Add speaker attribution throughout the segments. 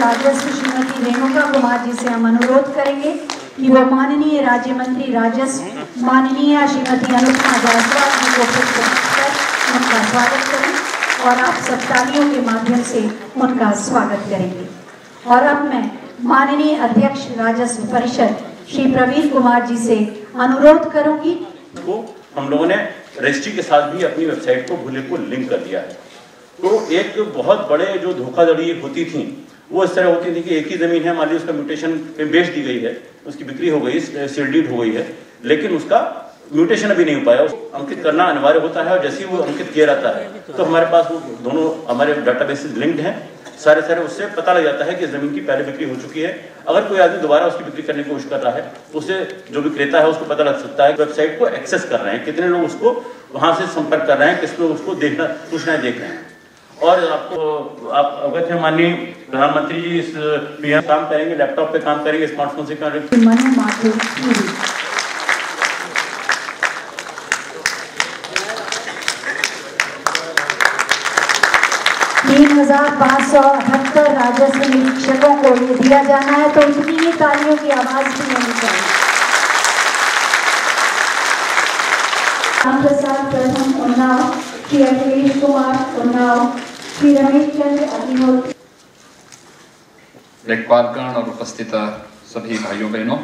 Speaker 1: राजस्व श्रीमती रेणुका कुमार जी से हम अनुरोध करेंगे कि वो माननीय राज्य मंत्री राजस्व माननीय श्रीमती अनुपमा जायसवाल जी को फिर उनका स्वागत करें और आप सब तालियों के माध्यम से उनका स्वागत करेंगे। और अब मैं माननीय अध्यक्ष राजस्व परिषद श्री प्रवीण कुमार जी से अनुरोध करूंगी।
Speaker 2: तो हम लोगों ने रजिस्ट्री के साथ भी अपनी वेबसाइट को भूले को लिंक कर दिया है। तो एक बहुत बड़े जो धोखाधड़ी होती थी वो इस तरह होती थी कि एक ही जमीन है, मान लीजिए उसका म्यूटेशन पे बेच दी गई है, उसकी बिक्री हो गई, सील डीड हो गई है, लेकिन उसका म्यूटेशन अभी नहीं हो पाया, उसको अंकित करना अनिवार्य होता है। और जैसे ही वो अंकित किया जाता है तो हमारे पास वो दोनों हमारे डाटाबेसेस लिंक्ड हैं, सारे उससे पता लग जाता है कि जमीन की पहले बिक्री हो चुकी है। अगर कोई आदमी दोबारा उसकी बिक्री करने की कोशिश कर रहा है तो उसे जो विक्रेता है उसको पता लग सकता है वेबसाइट को एक्सेस कर रहे हैं, कितने लोग उसको वहां से संपर्क कर रहे हैं, किस लोग उसको देखना सूचनाएं देख रहे हैं। और आपको आप अवगत है माननीय प्रधानमंत्री जी इस पीएम काम करेंगे, लैपटॉप पे काम करेंगे, स्मार्टफोन से करेंगे।
Speaker 1: 3578 राजस्व निरीक्षकों को ये दिया जाना है, तो इतनी ही तालियों की आवाज भी होनी चाहिए। रामप्रसाद प्रथम उन्नाव, श्री अखिलेश कुमार उन्नाव, श्री रमेश चंद्र अग्निहोत्री।
Speaker 3: लेखपालगण और उपस्थित सभी भाइयों बहनों,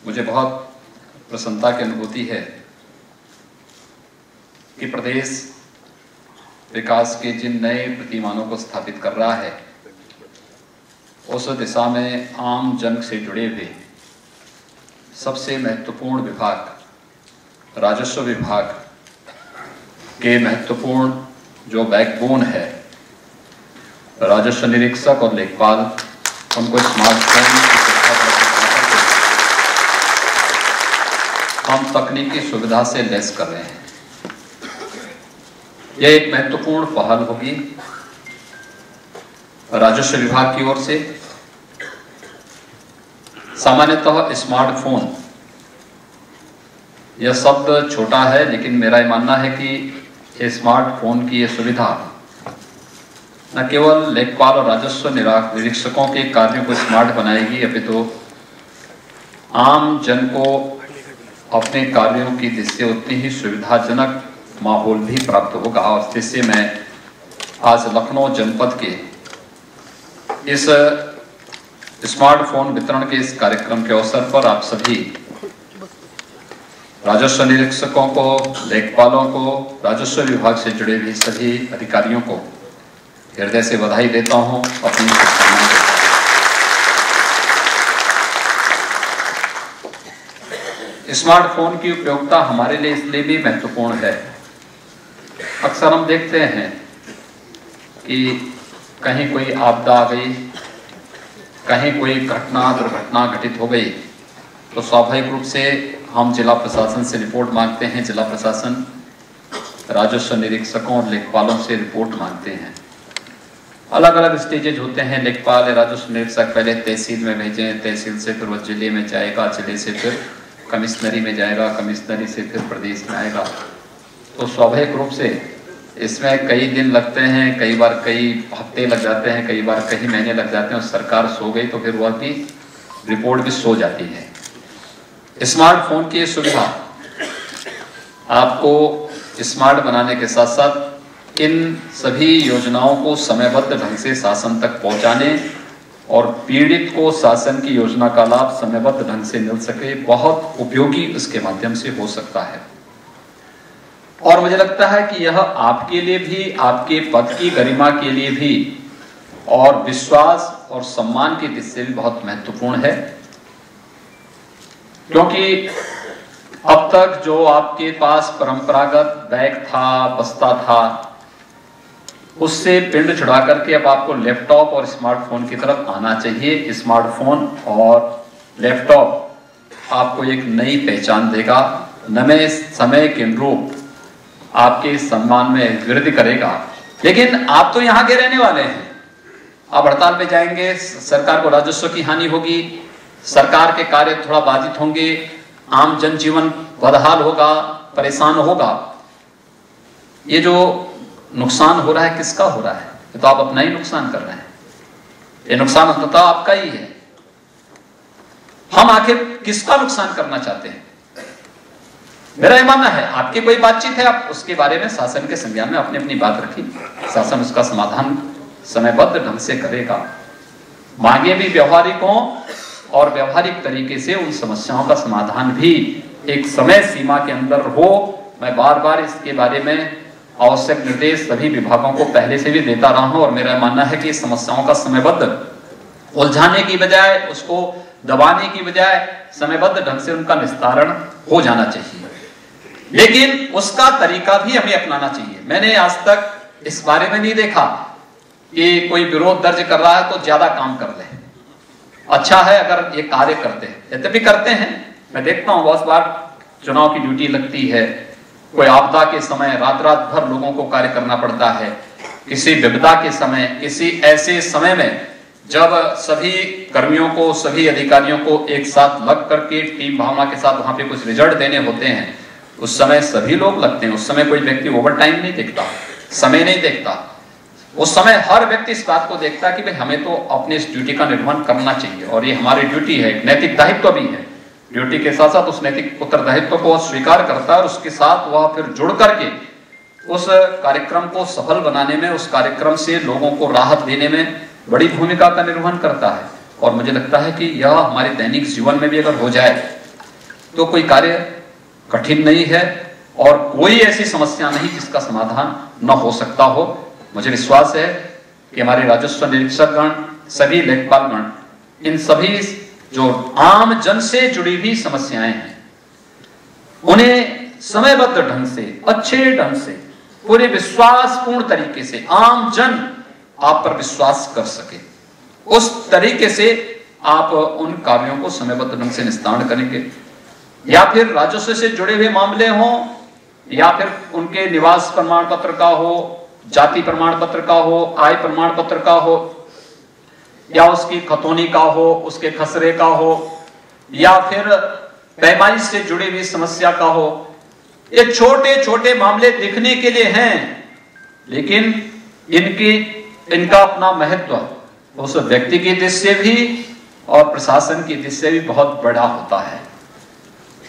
Speaker 3: मुझे बहुत प्रसन्नता की अनुभूति है कि प्रदेश विकास के जिन नए प्रतिमानों को स्थापित कर रहा है उस दिशा में आम जन से जुड़े हुए सबसे महत्वपूर्ण विभाग राजस्व विभाग के महत्वपूर्ण जो बैकबोन है राजस्व निरीक्षक और लेखपाल, उनको स्मार्टफोन हम तकनीकी सुविधा से लैस कर रहे हैं। यह एक महत्वपूर्ण पहल होगी राजस्व विभाग की ओर से। सामान्यतः स्मार्टफोन यह शब्द छोटा है, लेकिन मेरा यह मानना है कि स्मार्टफोन की यह सुविधा न केवल लेखपाल और राजस्व निरीक्षकों के कार्यों को स्मार्ट बनाएगी, अपितु आम जन को अपने कार्यों की दृष्टि उतनी ही सुविधाजनक माहौल भी प्राप्त होगा। और जिससे मैं आज लखनऊ जनपद के इस स्मार्टफोन वितरण के इस कार्यक्रम के अवसर पर आप सभी राजस्व निरीक्षकों को, लेखपालों को, राजस्व विभाग से जुड़े हुए सभी अधिकारियों को हृदय से बधाई देता हूं। अपनी स्मार्टफोन की उपयोगिता हमारे लिए इसलिए भी महत्वपूर्ण है। अक्सर हम देखते हैं कि कहीं कोई आपदा आ गई, कहीं कोई दुर्घटना घटित हो गई, तो स्वाभाविक रूप से हम जिला प्रशासन से रिपोर्ट मांगते हैं। जिला प्रशासन राजस्व निरीक्षकों और लेखपालों से रिपोर्ट मांगते हैं। अलग अलग स्टेजेज होते हैं। लेखपाल राजस्व निरीक्षक पहले तहसील में भेजें, तहसील से फिर वह जिले में जाएगा, जिले से फिर कमिश्नरी में जाएगा, कमिश्नरी से फिर प्रदेश में आएगा। तो स्वाभाविक रूप से इसमें कई दिन लगते हैं, कई बार कई हफ्ते लग जाते हैं, कई बार कई महीने लग जाते हैं। और सरकार सो गई तो फिर वह भी रिपोर्ट भी सो जाती है। स्मार्टफोन की सुविधा आपको स्मार्ट बनाने के साथ साथ इन सभी योजनाओं को समयबद्ध ढंग से शासन तक पहुंचाने और पीड़ित को शासन की योजना का लाभ समयबद्ध ढंग से मिल सके, बहुत उपयोगी इसके माध्यम से हो सकता है। और मुझे लगता है कि यह आपके लिए भी, आपके पद की गरिमा के लिए भी और विश्वास और सम्मान की दृष्टि से भी बहुत महत्वपूर्ण है। क्योंकि अब तक जो आपके पास परंपरागत बैग था, बस्ता था, उससे पिंड छुड़ा करके अब आपको लैपटॉप और स्मार्टफोन की तरफ आना चाहिए। स्मार्टफोन और लैपटॉप आपको एक नई पहचान देगा, नए समय के अनुरूप आपके सम्मान में वृद्धि करेगा। लेकिन आप तो यहाँ के रहने वाले हैं, आप हड़ताल पे जाएंगे, सरकार को राजस्व की हानि होगी, सरकार के कार्य थोड़ा बाधित होंगे, आम जनजीवन बदहाल होगा, परेशान होगा। ये जो नुकसान हो रहा है किसका हो रहा है? ये तो आप अपना ही नुकसान कर रहे हैं। ये नुकसान अंततः आपका ही है। हम आखिर किसका नुकसान करना चाहते हैं? मेरा यह मानना है, आपकी कोई बातचीत है, आप उसके बारे में शासन के संज्ञान में अपनी अपनी बात रखिए, शासन उसका समाधान समयबद्ध ढंग से करेगा। मांगे भी व्यवहारिक हों और व्यवहारिक तरीके से उन समस्याओं का समाधान भी एक समय सीमा के अंदर हो। मैं बार बार इसके बारे में आवश्यक निर्देश सभी विभागों को पहले से भी देता रहा हूं और मेरा मानना है कि समस्याओं का समयबद्ध उलझाने की बजाय, उसको दबाने की बजाय समयबद्ध ढंग से उनका निस्तारण हो जाना चाहिए। लेकिन उसका तरीका भी हमें अपनाना चाहिए। मैंने आज तक इस बारे में नहीं देखा कि कोई विरोध दर्ज कर रहा है तो ज्यादा काम कर ले। अच्छा है अगर ये कार्य करते हैं, यद्यपि करते हैं। मैं देखता हूं बहुत बार चुनाव की ड्यूटी लगती है, कोई आपदा के समय रात रात भर लोगों को कार्य करना पड़ता है, किसी विपदा के समय, किसी ऐसे समय में जब सभी कर्मियों को, सभी अधिकारियों को एक साथ लग करके टीम भावना के साथ वहां पे कुछ रिजल्ट देने होते हैं, उस समय सभी लोग लगते हैं। उस समय कोई व्यक्ति ओवर टाइम नहीं देखता, समय नहीं देखता। उस समय हर व्यक्ति इस बात को देखता है कि भाई हमें तो अपने इस ड्यूटी का निर्वहन करना चाहिए और ये हमारी ड्यूटी है, एक नैतिक दायित्व भी है। ड्यूटी के साथ साथ उस नैतिक उत्तरदायित्व को स्वीकार करता है और उसके साथ वह फिर जुड़ करके उस कार्यक्रम को सफल बनाने में, उस कार्यक्रम से लोगों को राहत देने में बड़ी भूमिका का निर्वहन करता है। और मुझे लगता है कि यह हमारे दैनिक जीवन में भी अगर हो जाए तो कोई कार्य कठिन नहीं है और कोई ऐसी समस्या नहीं जिसका समाधान न हो सकता हो। मुझे विश्वास है कि हमारे राजस्व निरीक्षक गण, सभी लेखपाल गण, इन सभी जो आम जन से जुड़ी हुई समस्याएं हैं उन्हें समयबद्ध ढंग से, अच्छे ढंग से, पूरे विश्वासपूर्ण तरीके से आम जन आप पर विश्वास कर सके, उस तरीके से आप उन कार्यों को समयबद्ध ढंग से निस्तारण करेंगे। या फिर राजस्व से जुड़े हुए मामले हों, या फिर उनके निवास प्रमाण पत्र का हो, जाति प्रमाण पत्र का हो, आय प्रमाण पत्र का हो, या उसकी खतौनी का हो, उसके खसरे का हो, या फिर पैमाइश से जुड़ी हुई समस्या का हो। ये छोटे छोटे मामले दिखने के लिए हैं, लेकिन इनका अपना महत्व उस व्यक्ति की दृष्टि से भी और प्रशासन की दृष्टि से भी बहुत बड़ा होता है।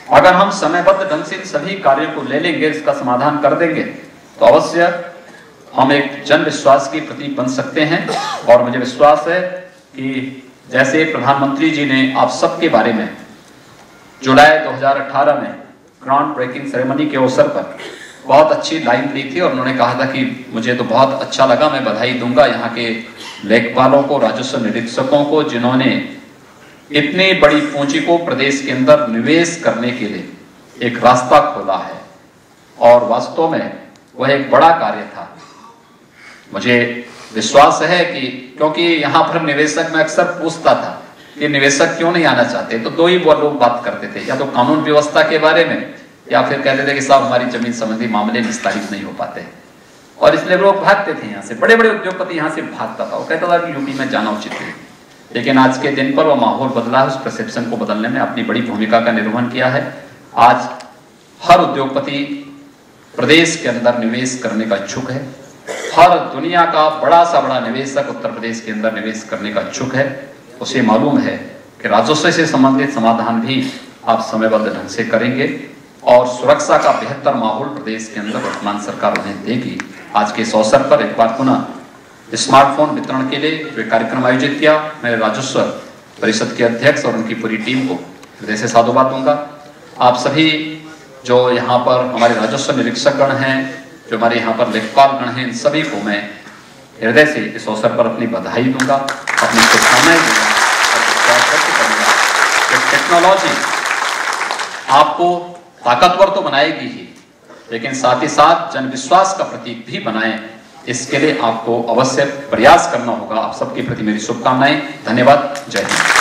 Speaker 3: अगर हम समयबद्ध ढंग से इन सभी कार्यों को ले लेंगे, इसका समाधान कर देंगे, तो अवश्य हम एक जन विश्वास की प्रतीक बन सकते हैं। और मुझे विश्वास है कि जैसे प्रधानमंत्री जी ने आप सबके बारे में जुलाई 2018 में ग्राउंड ब्रेकिंग सेरेमनी के अवसर पर बहुत अच्छी लाइन दी थी और उन्होंने कहा था कि मुझे तो बहुत अच्छा लगा, मैं बधाई दूंगा यहाँ के लेखपालों को, राजस्व निरीक्षकों को, जिन्होंने इतनी बड़ी पूंजी को प्रदेश के अंदर निवेश करने के लिए एक रास्ता खोला है। और वास्तव में वह एक बड़ा कार्य था। मुझे विश्वास है कि क्योंकि यहाँ पर निवेशक में अक्सर पूछता था कि निवेशक क्यों नहीं आना चाहते, तो दो ही वो लोग बात करते थे, या तो कानून व्यवस्था के बारे में, या फिर कहते थे कि साहब हमारी जमीन संबंधी मामले निस्तारित नहीं हो पाते, और इसलिए लोग भागते थे यहाँ से। बड़े बड़े उद्योगपति यहाँ से भागता था, वो कहता था कि यूपी में जाना उचित है। लेकिन आज के दिन पर वो माहौल बदला है, उस परसेप्शन को बदलने में अपनी बड़ी भूमिका का निर्वहन किया है। आज हर उद्योगपति प्रदेश के अंदर निवेश करने का इच्छुक है। हर दुनिया का बड़ा सा बड़ा निवेशक उत्तर प्रदेश के अंदर निवेश करने का इच्छुक है। उसे मालूम है कि राजस्व से संबंधित समाधान भी आप समयबद्ध ढंग से करेंगे और सुरक्षा का बेहतर माहौल प्रदेश के अंदर वर्तमान सरकार उन्हें देगी। आज के इस अवसर पर एक बार पुनः स्मार्टफोन वितरण के लिए जो कार्यक्रम आयोजित किया, मैं राजस्व परिषद के अध्यक्ष और उनकी पूरी टीम को हृदय से साधुवाद दूंगा। आप सभी जो यहाँ पर हमारे राजस्व निरीक्षक गण हैं, जो हमारे यहाँ पर लेखपाल गण हैं, इन सभी को मैं हृदय से इस अवसर पर अपनी बधाई दूंगा, अपनी शुभकामनाएं दूंगा और विश्वास व्यक्त करूंगा कि टेक्नोलॉजी आपको ताकतवर तो बनाएगी ही, लेकिन साथ ही साथ जन विश्वास का प्रतीक भी बनाए। इसके लिए आपको अवश्य प्रयास करना होगा। आप सबके प्रति मेरी शुभकामनाएं। धन्यवाद। जय हिंद।